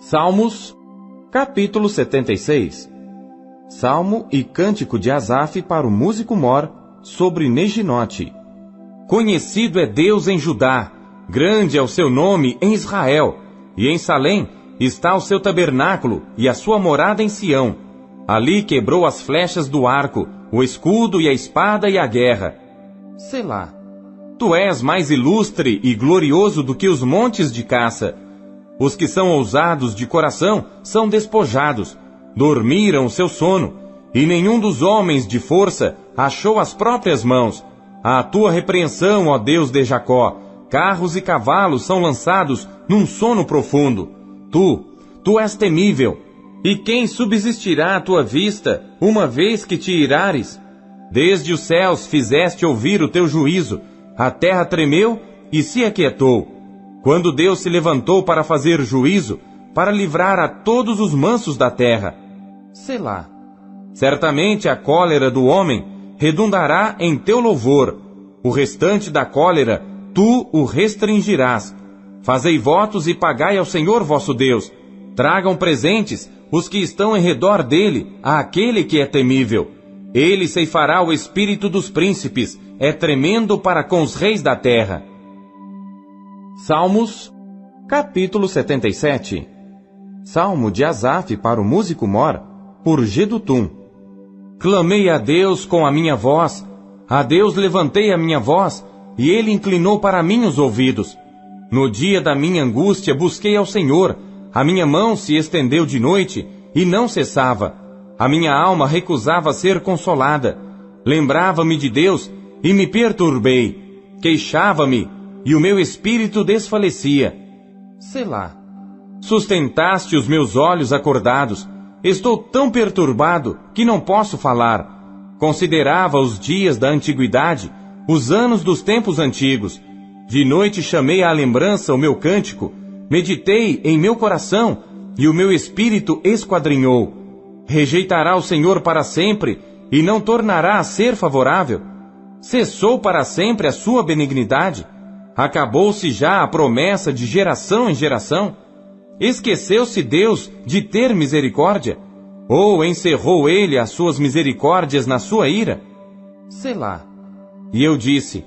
Salmos, capítulo 76. Salmo e cântico de Asaf para o músico-mor, sobre Neginote. Conhecido é Deus em Judá, grande é o seu nome em Israel, e em Salém está o seu tabernáculo e a sua morada em Sião. Ali quebrou as flechas do arco, o escudo e a espada e a guerra. Selá. Tu és mais ilustre e glorioso do que os montes de caça. Os que são ousados de coração são despojados, dormiram o seu sono, e nenhum dos homens de força achou as próprias mãos. À tua repreensão, ó Deus de Jacó, carros e cavalos são lançados num sono profundo. Tu és temível, e quem subsistirá à tua vista, uma vez que te irares? Desde os céus fizeste ouvir o teu juízo, a terra tremeu e se aquietou. Quando Deus se levantou para fazer juízo, para livrar a todos os mansos da terra. Selá. Certamente a cólera do homem redundará em teu louvor. O restante da cólera, tu o restringirás. Fazei votos e pagai ao Senhor vosso Deus. Tragam presentes os que estão em redor dele, àquele que é temível. Ele ceifará o espírito dos príncipes, é tremendo para com os reis da terra. Salmos, capítulo 77. Salmo de Asaf para o músico-mor, por Gedutum. Clamei a Deus com a minha voz, a Deus levantei a minha voz, e ele inclinou para mim os ouvidos. No dia da minha angústia busquei ao Senhor, a minha mão se estendeu de noite, e não cessava. A minha alma recusava ser consolada. Lembrava-me de Deus, e me perturbei. Queixava-me, e o meu espírito desfalecia. Selá. Sustentaste os meus olhos acordados. Estou tão perturbado que não posso falar. Considerava os dias da antiguidade, os anos dos tempos antigos. De noite chamei à lembrança o meu cântico, meditei em meu coração, e o meu espírito esquadrinhou. Rejeitará o Senhor para sempre, e não tornará a ser favorável? Cessou para sempre a sua benignidade? Acabou-se já a promessa de geração em geração? Esqueceu-se Deus de ter misericórdia? Ou encerrou ele as suas misericórdias na sua ira? Selá. E eu disse,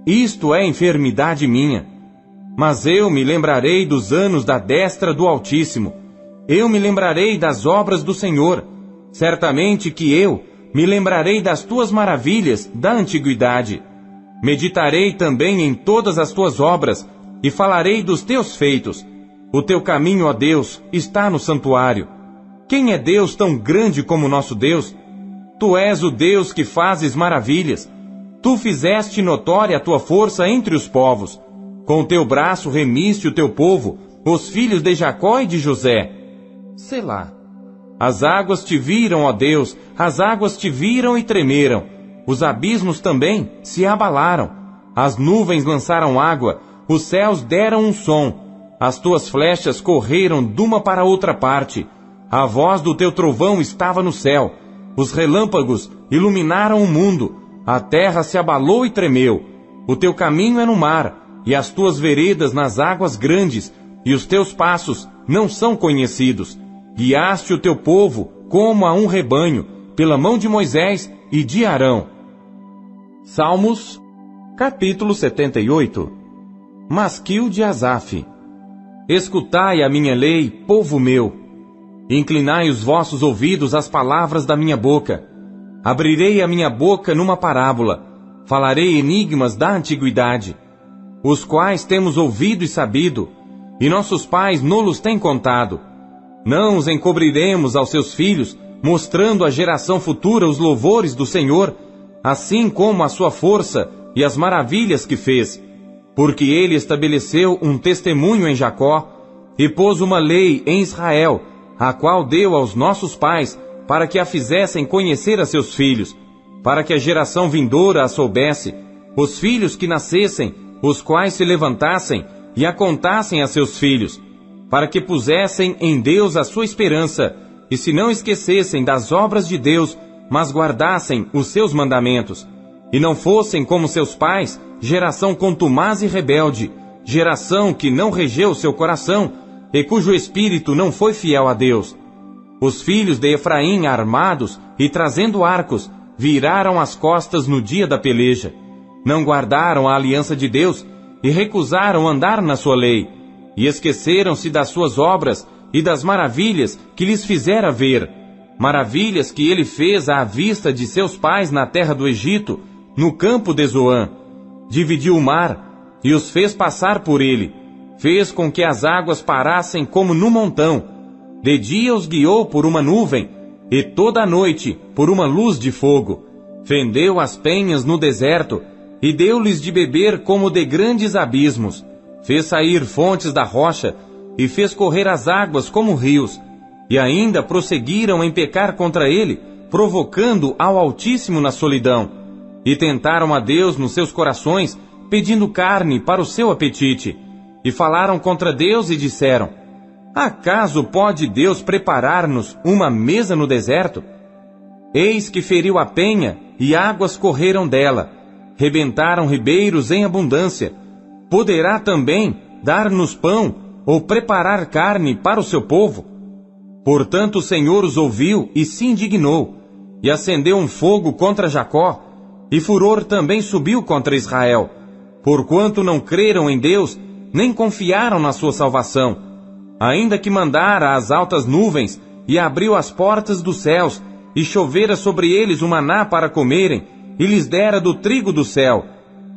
isto é enfermidade minha. Mas eu me lembrarei dos anos da destra do Altíssimo. Eu me lembrarei das obras do Senhor. Certamente que eu me lembrarei das tuas maravilhas da antiguidade. Meditarei também em todas as tuas obras, e falarei dos teus feitos. O teu caminho, ó Deus, está no santuário. Quem é Deus tão grande como nosso Deus? Tu és o Deus que fazes maravilhas. Tu fizeste notória a tua força entre os povos. Com o teu braço remiste o teu povo, os filhos de Jacó e de José. Selá. As águas te viram, ó Deus, as águas te viram e tremeram. Os abismos também se abalaram. As nuvens lançaram água, os céus deram um som. As tuas flechas correram de uma para outra parte. A voz do teu trovão estava no céu. Os relâmpagos iluminaram o mundo. A terra se abalou e tremeu. O teu caminho é no mar, e as tuas veredas nas águas grandes, e os teus passos não são conhecidos. Guiaste o teu povo como a um rebanho, pela mão de Moisés e de Arão. Salmos, capítulo 78. Masquil de Asaf. Escutai a minha lei, povo meu. Inclinai os vossos ouvidos às palavras da minha boca. Abrirei a minha boca numa parábola. Falarei enigmas da antiguidade, os quais temos ouvido e sabido, e nossos pais nolos têm contado. Não os encobriremos aos seus filhos, mostrando à geração futura os louvores do Senhor, assim como a sua força e as maravilhas que fez. Porque ele estabeleceu um testemunho em Jacó, e pôs uma lei em Israel, a qual deu aos nossos pais, para que a fizessem conhecer a seus filhos, para que a geração vindoura a soubesse, os filhos que nascessem, os quais se levantassem e a contassem a seus filhos, para que pusessem em Deus a sua esperança, e se não esquecessem das obras de Deus, mas guardassem os seus mandamentos, e não fossem como seus pais, geração contumaz e rebelde, geração que não regeu seu coração, e cujo espírito não foi fiel a Deus. Os filhos de Efraim, armados e trazendo arcos, viraram as costas no dia da peleja. Não guardaram a aliança de Deus e recusaram andar na sua lei, e esqueceram-se das suas obras e das maravilhas que lhes fizera ver, maravilhas que ele fez à vista de seus pais na terra do Egito, no campo de Zoã. Dividiu o mar e os fez passar por ele, fez com que as águas parassem como no montão. De dia os guiou por uma nuvem, e toda a noite por uma luz de fogo. Fendeu as penhas no deserto, e deu-lhes de beber como de grandes abismos. Fez sair fontes da rocha, e fez correr as águas como rios. E ainda prosseguiram em pecar contra ele, provocando ao Altíssimo na solidão. E tentaram a Deus nos seus corações, pedindo carne para o seu apetite. E falaram contra Deus e disseram: acaso pode Deus preparar-nos uma mesa no deserto? Eis que feriu a penha, e águas correram dela. Rebentaram ribeiros em abundância. Poderá também dar-nos pão, ou preparar carne para o seu povo? Portanto o Senhor os ouviu e se indignou, e acendeu um fogo contra Jacó, e furor também subiu contra Israel, porquanto não creram em Deus, nem confiaram na sua salvação. Ainda que mandara as altas nuvens, e abriu as portas dos céus, e chovera sobre eles o maná para comerem, e lhes dera do trigo do céu.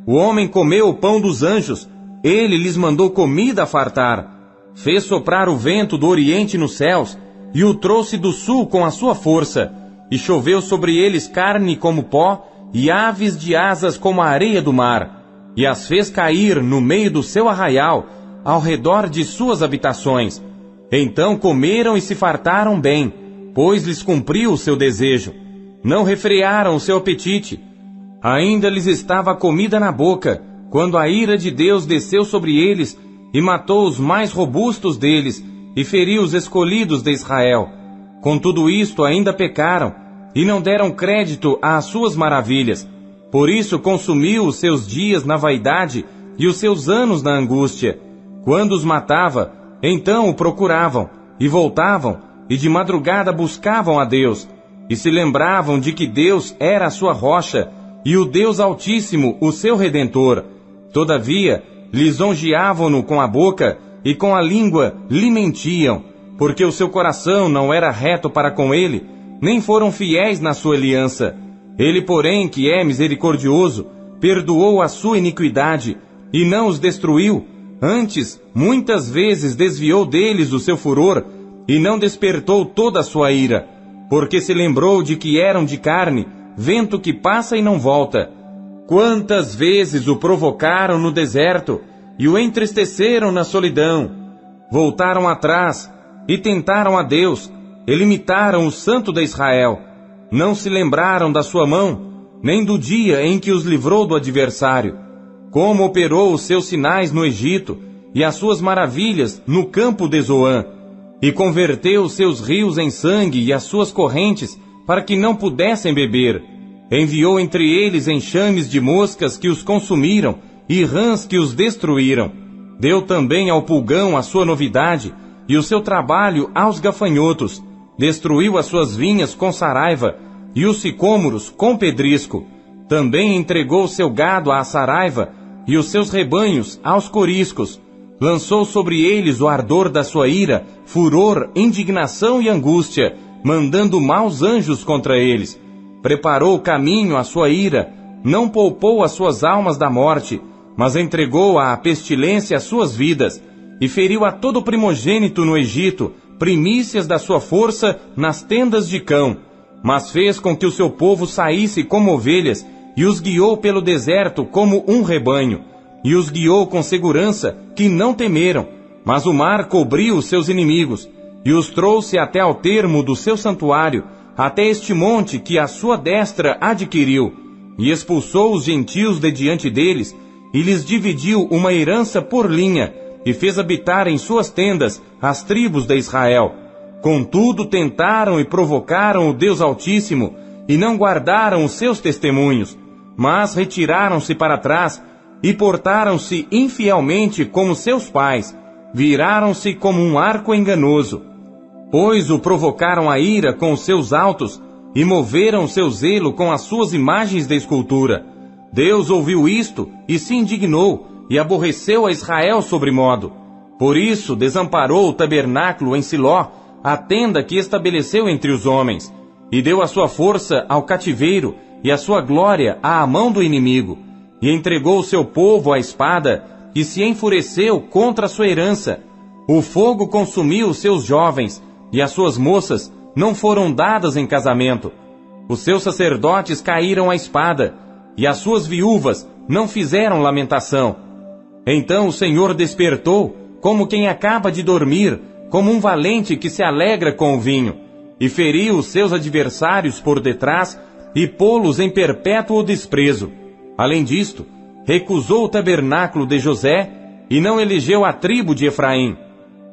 O homem comeu o pão dos anjos, ele lhes mandou comida a fartar. Fez soprar o vento do oriente nos céus, e o trouxe do sul com a sua força, e choveu sobre eles carne como pó, e aves de asas como a areia do mar, e as fez cair no meio do seu arraial, ao redor de suas habitações. Então comeram e se fartaram bem, pois lhes cumpriu o seu desejo. Não refrearam o seu apetite. Ainda lhes estava a comida na boca, quando a ira de Deus desceu sobre eles, e matou os mais robustos deles, e feriu os escolhidos de Israel. Com tudo isto ainda pecaram, e não deram crédito às suas maravilhas. Por isso consumiu os seus dias na vaidade, e os seus anos na angústia. Quando os matava, então o procuravam, e voltavam, e de madrugada buscavam a Deus, e se lembravam de que Deus era a sua rocha, e o Deus Altíssimo o seu Redentor. Todavia, lisonjeavam-no com a boca, e com a língua lhe mentiam, porque o seu coração não era reto para com ele, nem foram fiéis na sua aliança. Ele, porém, que é misericordioso, perdoou a sua iniquidade, e não os destruiu. Antes, muitas vezes desviou deles o seu furor, e não despertou toda a sua ira, porque se lembrou de que eram de carne, vento que passa e não volta. Quantas vezes o provocaram no deserto, e o entristeceram na solidão. Voltaram atrás, e tentaram a Deus, e limitaram o Santo de Israel. Não se lembraram da sua mão, nem do dia em que os livrou do adversário, como operou os seus sinais no Egito, e as suas maravilhas no campo de Zoã, e converteu os seus rios em sangue e as suas correntes, para que não pudessem beber. Enviou entre eles enxames de moscas que os consumiram, e rãs que os destruíram. Deu também ao pulgão a sua novidade, e o seu trabalho aos gafanhotos. Destruiu as suas vinhas com saraiva, e os sicômoros com pedrisco. Também entregou seu gado à saraiva, e os seus rebanhos aos coriscos. Lançou sobre eles o ardor da sua ira, furor, indignação e angústia, mandando maus anjos contra eles. Preparou o caminho à sua ira, não poupou as suas almas da morte, mas entregou à pestilência as suas vidas, e feriu a todo primogênito no Egito, primícias da sua força nas tendas de cão. Mas fez com que o seu povo saísse como ovelhas, e os guiou pelo deserto como um rebanho, e os guiou com segurança, que não temeram. Mas o mar cobriu os seus inimigos, e os trouxe até ao termo do seu santuário, até este monte que a sua destra adquiriu, e expulsou os gentios de diante deles, e lhes dividiu uma herança por linha, e fez habitar em suas tendas as tribos de Israel. Contudo tentaram e provocaram o Deus Altíssimo, e não guardaram os seus testemunhos, mas retiraram-se para trás, e portaram-se infielmente como seus pais, viraram-se como um arco enganoso, pois o provocaram a ira com os seus altos e moveram seu zelo com as suas imagens de escultura. Deus ouviu isto e se indignou e aborreceu a Israel sobremodo. Por isso desamparou o tabernáculo em Siló, a tenda que estabeleceu entre os homens, e deu a sua força ao cativeiro e a sua glória à mão do inimigo, e entregou o seu povo à espada, e se enfureceu contra a sua herança. O fogo consumiu os seus jovens, e as suas moças não foram dadas em casamento. Os seus sacerdotes caíram à espada, e as suas viúvas não fizeram lamentação. Então o Senhor despertou, como quem acaba de dormir, como um valente que se alegra com o vinho, e feriu os seus adversários por detrás, e pô-los em perpétuo desprezo. Além disto, recusou o tabernáculo de José, e não elegeu a tribo de Efraim.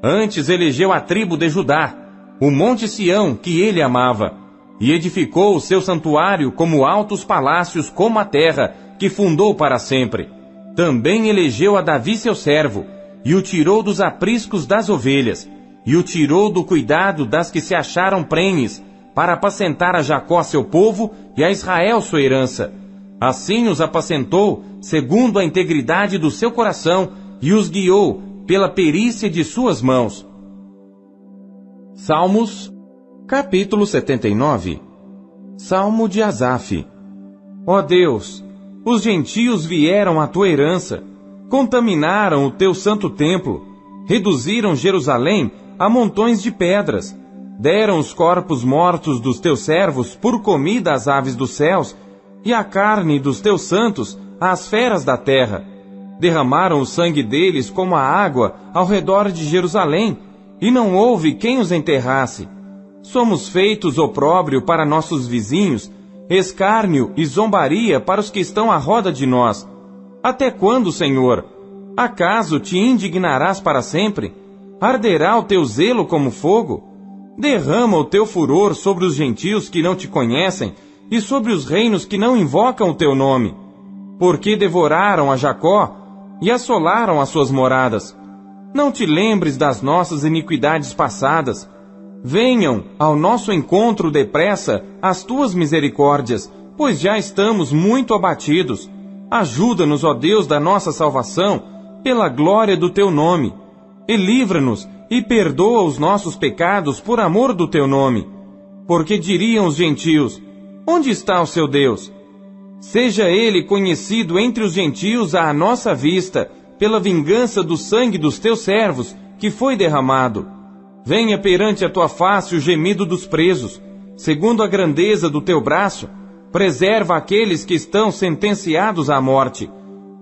Antes elegeu a tribo de Judá, o monte Sião que ele amava, e edificou o seu santuário como altos palácios, como a terra, que fundou para sempre. Também elegeu a Davi seu servo, e o tirou dos apriscos das ovelhas, e o tirou do cuidado das que se acharam prenhes, para apacentar a Jacó seu povo e a Israel sua herança. Assim os apacentou, segundo a integridade do seu coração, e os guiou pela perícia de suas mãos. Salmos, capítulo 79. Salmo de Asaf. Ó Deus, os gentios vieram à tua herança, contaminaram o teu santo templo, reduziram Jerusalém a montões de pedras, deram os corpos mortos dos teus servos por comida às aves dos céus, e a carne dos teus santos às feras da terra. Derramaram o sangue deles como a água ao redor de Jerusalém, e não houve quem os enterrasse. Somos feitos opróbrio para nossos vizinhos, escárnio e zombaria para os que estão à roda de nós. Até quando, Senhor? Acaso te indignarás para sempre? Arderá o teu zelo como fogo? Derrama o teu furor sobre os gentios que não te conhecem e sobre os reinos que não invocam o teu nome. Porque devoraram a Jacó e assolaram as suas moradas. Não te lembres das nossas iniquidades passadas. Venham ao nosso encontro depressa as tuas misericórdias, pois já estamos muito abatidos. Ajuda-nos, ó Deus da nossa salvação, pela glória do teu nome. E livra-nos e perdoa os nossos pecados por amor do teu nome. Porque diriam os gentios: onde está o seu Deus? Seja ele conhecido entre os gentios à nossa vista, pela vingança do sangue dos teus servos, que foi derramado. Venha perante a tua face o gemido dos presos. Segundo a grandeza do teu braço, preserva aqueles que estão sentenciados à morte,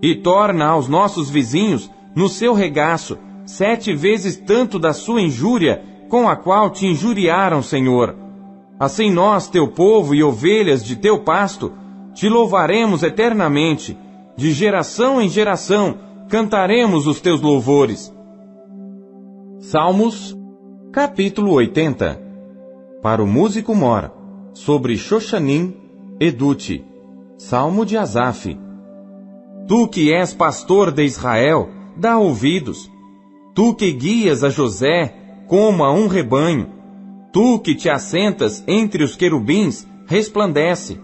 e torna aos nossos vizinhos, no seu regaço, 7 vezes tanto da sua injúria, com a qual te injuriaram, Senhor. Assim nós, teu povo e ovelhas de teu pasto, te louvaremos eternamente. De geração em geração, cantaremos os teus louvores. Salmos, capítulo 80. Para o músico mor, sobre Xoshanim, Edute. Salmo de Asaf. Tu que és pastor de Israel, dá ouvidos. Tu que guias a José como a um rebanho. Tu que te assentas entre os querubins, resplandece.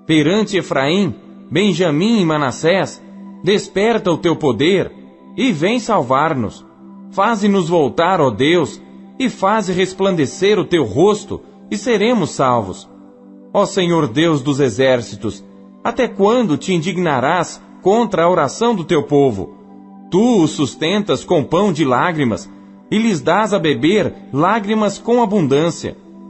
Perante Efraim, Benjamim e Manassés, desperta o teu poder e vem salvar-nos. Faze-nos voltar, ó Deus, e faze resplandecer o teu rosto, e seremos salvos. Ó Senhor Deus dos exércitos, até quando te indignarás contra a oração do teu povo? Tu os sustentas com pão de lágrimas, e lhes dás a beber lágrimas com abundância.